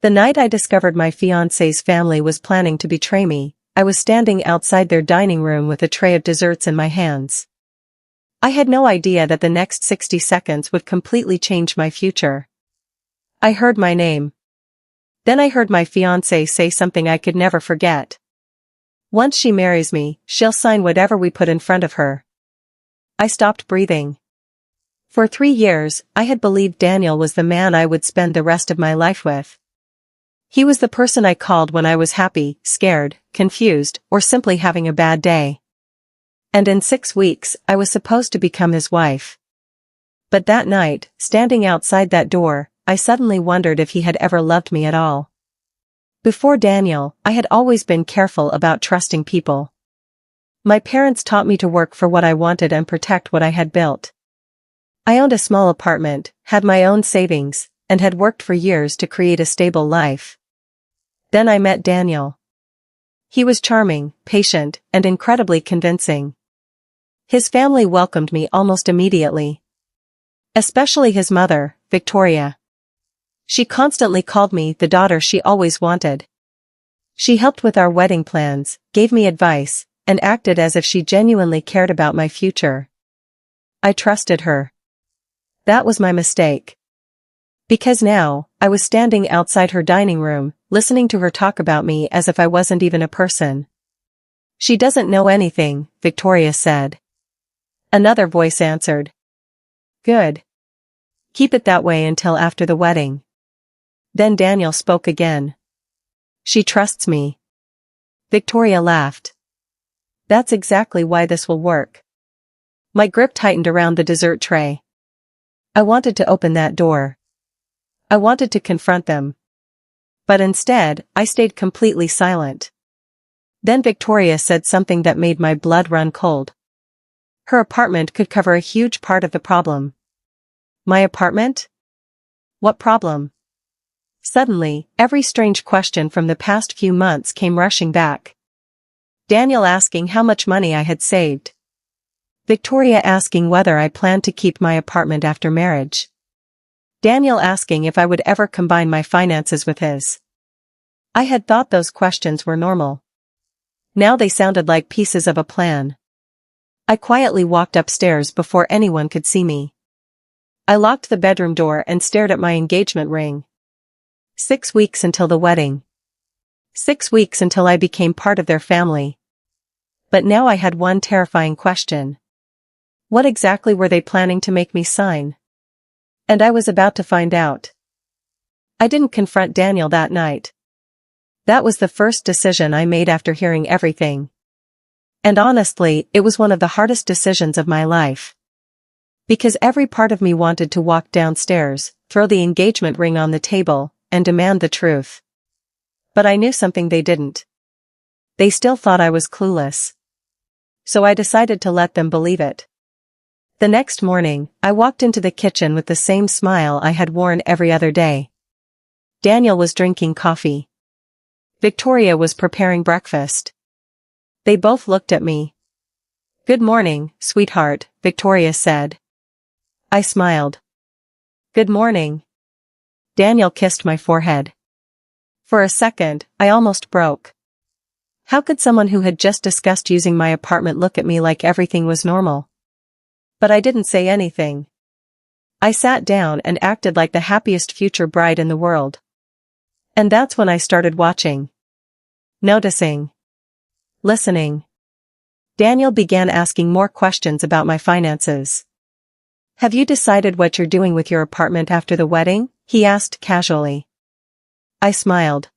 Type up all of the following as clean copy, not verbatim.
The night I discovered my fiancé's family was planning to betray me, I was standing outside their dining room with a tray of desserts in my hands. I had no idea that the next 60 seconds would completely change my future. I heard my name. Then I heard my fiancé say something I could never forget. Once she marries me, she'll sign whatever we put in front of her. I stopped breathing. For 3 years, I had believed Daniel was the man I would spend the rest of my life with. He was the person I called when I was happy, scared, confused, or simply having a bad day. And in 6 weeks, I was supposed to become his wife. But that night, standing outside that door, I suddenly wondered if he had ever loved me at all. Before Daniel, I had always been careful about trusting people. My parents taught me to work for what I wanted and protect what I had built. I owned a small apartment, had my own savings, and had worked for years to create a stable life. Then I met Daniel. He was charming, patient, and incredibly convincing. His family welcomed me almost immediately. Especially his mother, Victoria. She constantly called me the daughter she always wanted. She helped with our wedding plans, gave me advice, and acted as if she genuinely cared about my future. I trusted her. That was my mistake. Because now, I was standing outside her dining room, listening to her talk about me as if I wasn't even a person. She doesn't know anything, Victoria said. Another voice answered. Good. Keep it that way until after the wedding. Then Daniel spoke again. She trusts me. Victoria laughed. That's exactly why this will work. My grip tightened around the dessert tray. I wanted to open that door. I wanted to confront them. But instead, I stayed completely silent. Then Victoria said something that made my blood run cold. Her apartment could cover a huge part of the problem. My apartment? What problem? Suddenly, every strange question from the past few months came rushing back. Daniel asking how much money I had saved. Victoria asking whether I planned to keep my apartment after marriage. Daniel asking if I would ever combine my finances with his. I had thought those questions were normal. Now they sounded like pieces of a plan. I quietly walked upstairs before anyone could see me. I locked the bedroom door and stared at my engagement ring. 6 weeks until the wedding. 6 weeks until I became part of their family. But now I had one terrifying question. What exactly were they planning to make me sign? And I was about to find out. I didn't confront Daniel that night. That was the first decision I made after hearing everything. And honestly, it was one of the hardest decisions of my life. Because every part of me wanted to walk downstairs, throw the engagement ring on the table, and demand the truth. But I knew something they didn't. They still thought I was clueless. So I decided to let them believe it. The next morning, I walked into the kitchen with the same smile I had worn every other day. Daniel was drinking coffee. Victoria was preparing breakfast. They both looked at me. Good morning, sweetheart, Victoria said. I smiled. Good morning. Daniel kissed my forehead. For a second, I almost broke. How could someone who had just discussed using my apartment look at me like everything was normal? But I didn't say anything. I sat down and acted like the happiest future bride in the world. And that's when I started watching. Noticing. Listening. Daniel began asking more questions about my finances. Have you decided what you're doing with your apartment after the wedding? He asked casually. I smiled.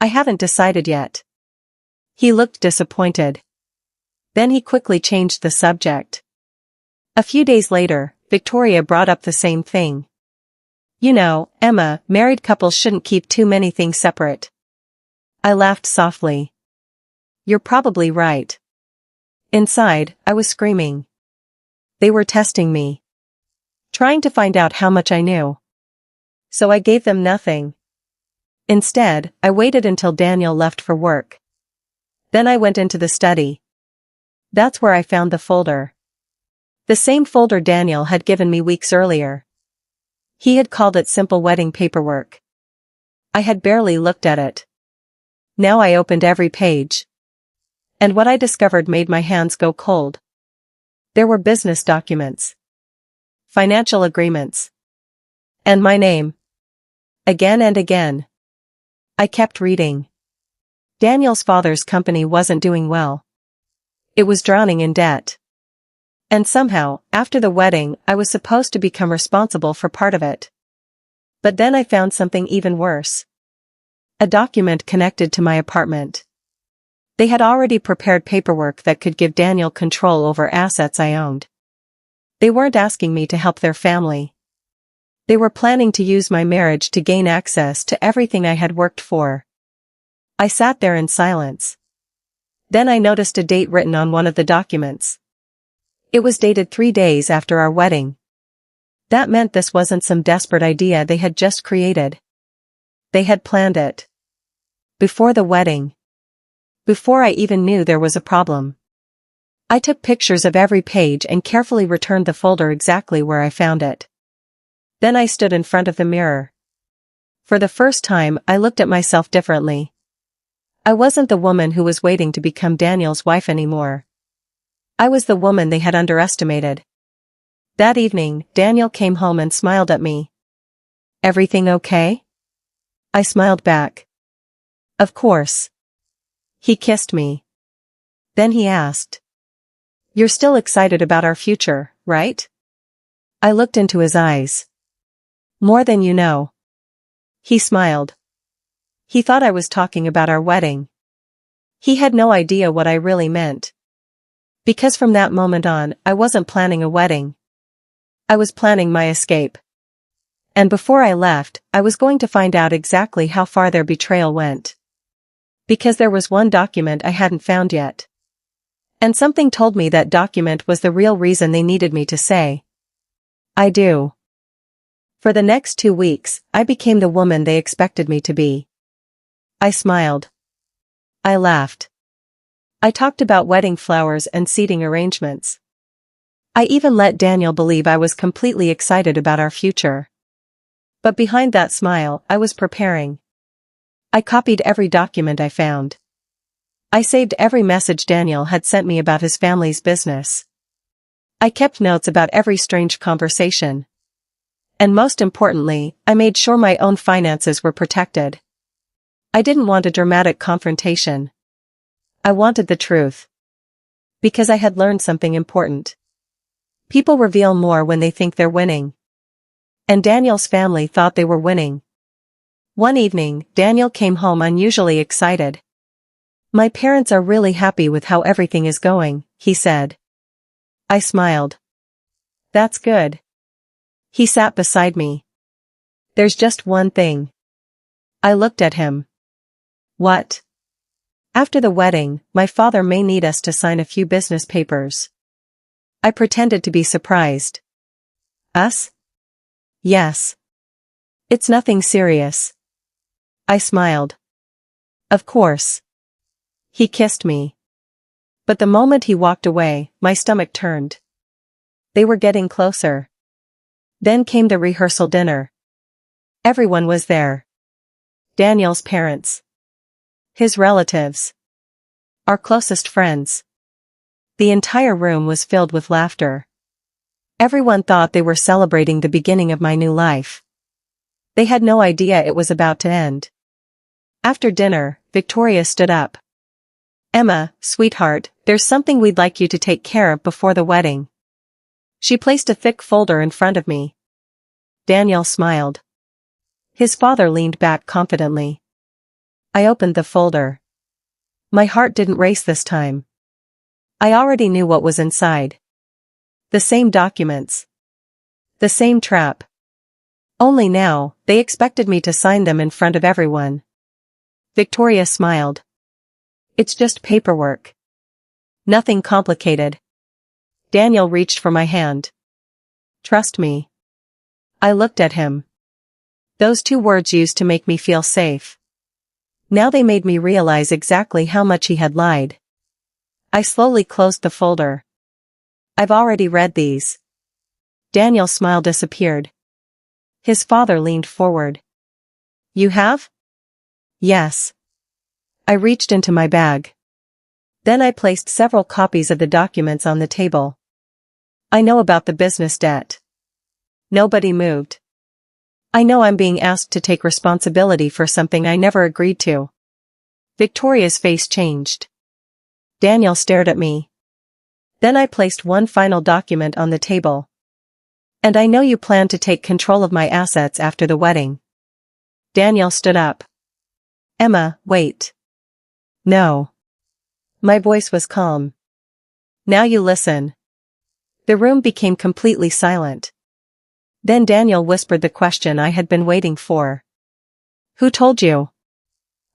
I haven't decided yet. He looked disappointed. Then he quickly changed the subject. A few days later, Victoria brought up the same thing. You know, Emma, married couples shouldn't keep too many things separate. I laughed softly. You're probably right. Inside, I was screaming. They were testing me. Trying to find out how much I knew. So I gave them nothing. Instead, I waited until Daniel left for work. Then I went into the study. That's where I found the folder. The same folder Daniel had given me weeks earlier. He had called it simple wedding paperwork. I had barely looked at it. Now I opened every page. And what I discovered made my hands go cold. There were business documents, financial agreements, and my name. Again and again. I kept reading. Daniel's father's company wasn't doing well. It was drowning in debt. And somehow, after the wedding, I was supposed to become responsible for part of it. But then I found something even worse. A document connected to my apartment. They had already prepared paperwork that could give Daniel control over assets I owned. They weren't asking me to help their family. They were planning to use my marriage to gain access to everything I had worked for. I sat there in silence. Then I noticed a date written on one of the documents. It was dated 3 days after our wedding. That meant this wasn't some desperate idea they had just created. They had planned it. Before the wedding. Before I even knew there was a problem. I took pictures of every page and carefully returned the folder exactly where I found it. Then I stood in front of the mirror. For the first time, I looked at myself differently. I wasn't the woman who was waiting to become Daniel's wife anymore. I was the woman they had underestimated. That evening, Daniel came home and smiled at me. "Everything okay?" I smiled back. "Of course." He kissed me. Then he asked, "You're still excited about our future, right?" I looked into his eyes. "More than you know." He smiled. He thought I was talking about our wedding. He had no idea what I really meant. Because from that moment on, I wasn't planning a wedding. I was planning my escape. And before I left, I was going to find out exactly how far their betrayal went. Because there was one document I hadn't found yet. And something told me that document was the real reason they needed me to say, "I do." For the next 2 weeks, I became the woman they expected me to be. I smiled. I laughed. I talked about wedding flowers and seating arrangements. I even let Daniel believe I was completely excited about our future. But behind that smile, I was preparing. I copied every document I found. I saved every message Daniel had sent me about his family's business. I kept notes about every strange conversation. And most importantly, I made sure my own finances were protected. I didn't want a dramatic confrontation. I wanted the truth. Because I had learned something important. People reveal more when they think they're winning. And Daniel's family thought they were winning. One evening, Daniel came home unusually excited. "My parents are really happy with how everything is going," he said. I smiled. "That's good." He sat beside me. "There's just one thing." I looked at him. "What?" "After the wedding, my father may need us to sign a few business papers." I pretended to be surprised. "Us?" "Yes. It's nothing serious." I smiled. "Of course." He kissed me. But the moment he walked away, my stomach turned. They were getting closer. Then came the rehearsal dinner. Everyone was there. Daniel's parents. His relatives. Our closest friends. The entire room was filled with laughter. Everyone thought they were celebrating the beginning of my new life. They had no idea it was about to end. After dinner, Victoria stood up. "Emma, sweetheart, there's something we'd like you to take care of before the wedding." She placed a thick folder in front of me. Daniel smiled. His father leaned back confidently. I opened the folder. My heart didn't race this time. I already knew what was inside. The same documents. The same trap. Only now, they expected me to sign them in front of everyone. Victoria smiled. "It's just paperwork. Nothing complicated." Daniel reached for my hand. "Trust me." I looked at him. Those 2 words used to make me feel safe. Now they made me realize exactly how much he had lied. I slowly closed the folder. "I've already read these." Daniel's smile disappeared. His father leaned forward. "You have?" Yes. I reached into my bag. Then I placed several copies of the documents on the table. I know about the business debt. Nobody moved. I know I'm being asked to take responsibility for something I never agreed to. Victoria's face changed. Daniel stared at me. Then I placed one final document on the table. And I know you plan to take control of my assets after the wedding. Daniel stood up. Emma, wait. No. My voice was calm. Now you listen. The room became completely silent. Then Daniel whispered the question I had been waiting for. Who told you?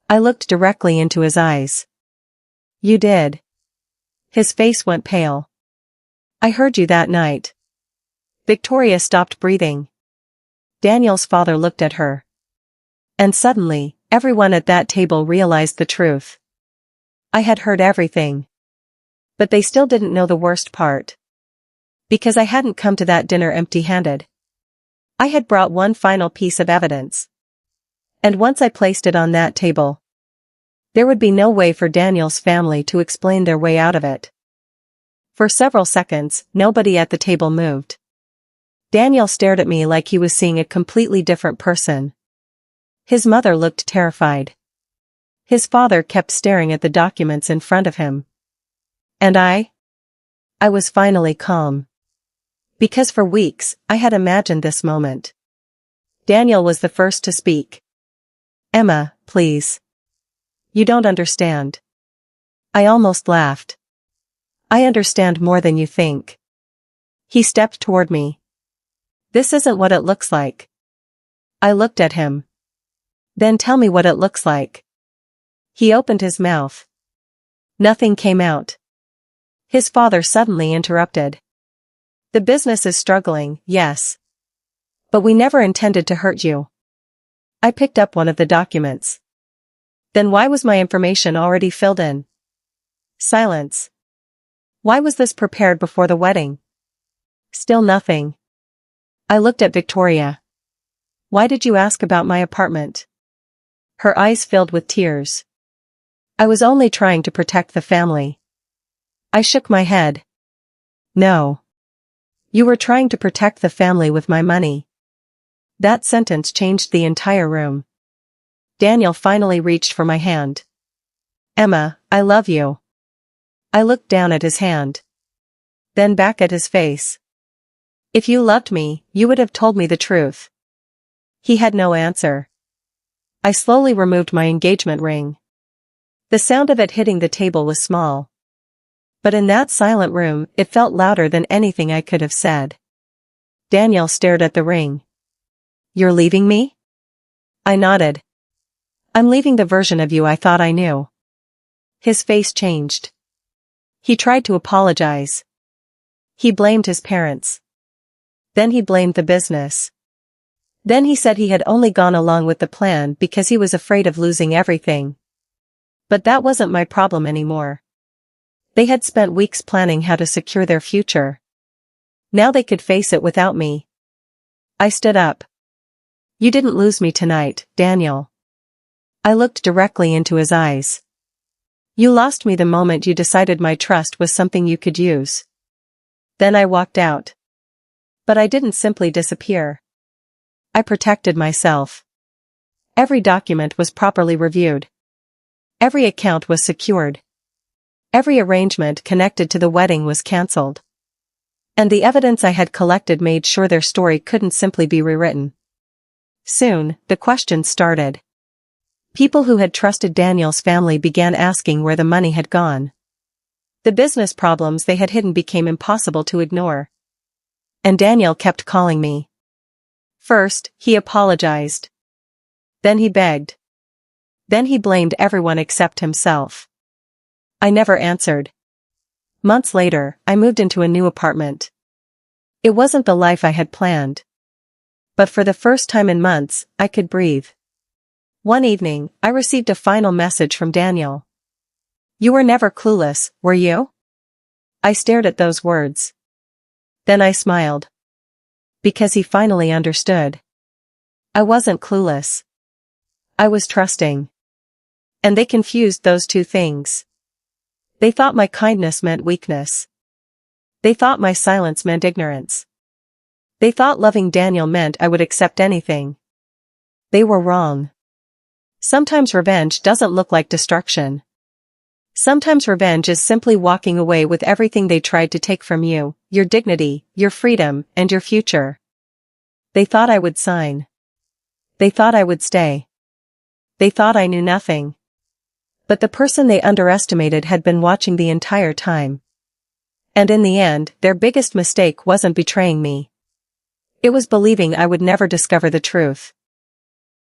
I looked directly into his eyes. You did. His face went pale. I heard you that night. Victoria stopped breathing. Daniel's father looked at her. And suddenly, everyone at that table realized the truth. I had heard everything. But they still didn't know the worst part. Because I hadn't come to that dinner empty-handed. I had brought one final piece of evidence. And once I placed it on that table, there would be no way for Daniel's family to explain their way out of it. For several seconds, nobody at the table moved. Daniel stared at me like he was seeing a completely different person. His mother looked terrified. His father kept staring at the documents in front of him. And I was finally calm. Because for weeks, I had imagined this moment. Daniel was the first to speak. Emma, please. You don't understand. I almost laughed. I understand more than you think. He stepped toward me. This isn't what it looks like. I looked at him. Then tell me what it looks like. He opened his mouth. Nothing came out. His father suddenly interrupted. The business is struggling, yes. But we never intended to hurt you. I picked up one of the documents. Then why was my information already filled in? Silence. Why was this prepared before the wedding? Still nothing. I looked at Victoria. Why did you ask about my apartment? Her eyes filled with tears. I was only trying to protect the family. I shook my head. No. You were trying to protect the family with my money. That sentence changed the entire room. Daniel finally reached for my hand. Emma, I love you. I looked down at his hand. Then back at his face. If you loved me, you would have told me the truth. He had no answer. I slowly removed my engagement ring. The sound of it hitting the table was small. But in that silent room, it felt louder than anything I could have said. Daniel stared at the ring. You're leaving me? I nodded. I'm leaving the version of you I thought I knew. His face changed. He tried to apologize. He blamed his parents. Then he blamed the business. Then he said he had only gone along with the plan because he was afraid of losing everything. But that wasn't my problem anymore. They had spent weeks planning how to secure their future. Now they could face it without me. I stood up. You didn't lose me tonight, Daniel. I looked directly into his eyes. You lost me the moment you decided my trust was something you could use. Then I walked out. But I didn't simply disappear. I protected myself. Every document was properly reviewed. Every account was secured. Every arrangement connected to the wedding was cancelled. And the evidence I had collected made sure their story couldn't simply be rewritten. Soon, the questions started. People who had trusted Daniel's family began asking where the money had gone. The business problems they had hidden became impossible to ignore. And Daniel kept calling me. First, he apologized. Then he begged. Then he blamed everyone except himself. I never answered. Months later, I moved into a new apartment. It wasn't the life I had planned. But for the first time in months, I could breathe. One evening, I received a final message from Daniel. You were never clueless, were you? I stared at those words. Then I smiled. Because he finally understood. I wasn't clueless. I was trusting. And they confused those two things. They thought my kindness meant weakness. They thought my silence meant ignorance. They thought loving Daniel meant I would accept anything. They were wrong. Sometimes revenge doesn't look like destruction. Sometimes revenge is simply walking away with everything they tried to take from you, your dignity, your freedom, and your future. They thought I would sign. They thought I would stay. They thought I knew nothing. But the person they underestimated had been watching the entire time. And in the end, their biggest mistake wasn't betraying me. It was believing I would never discover the truth.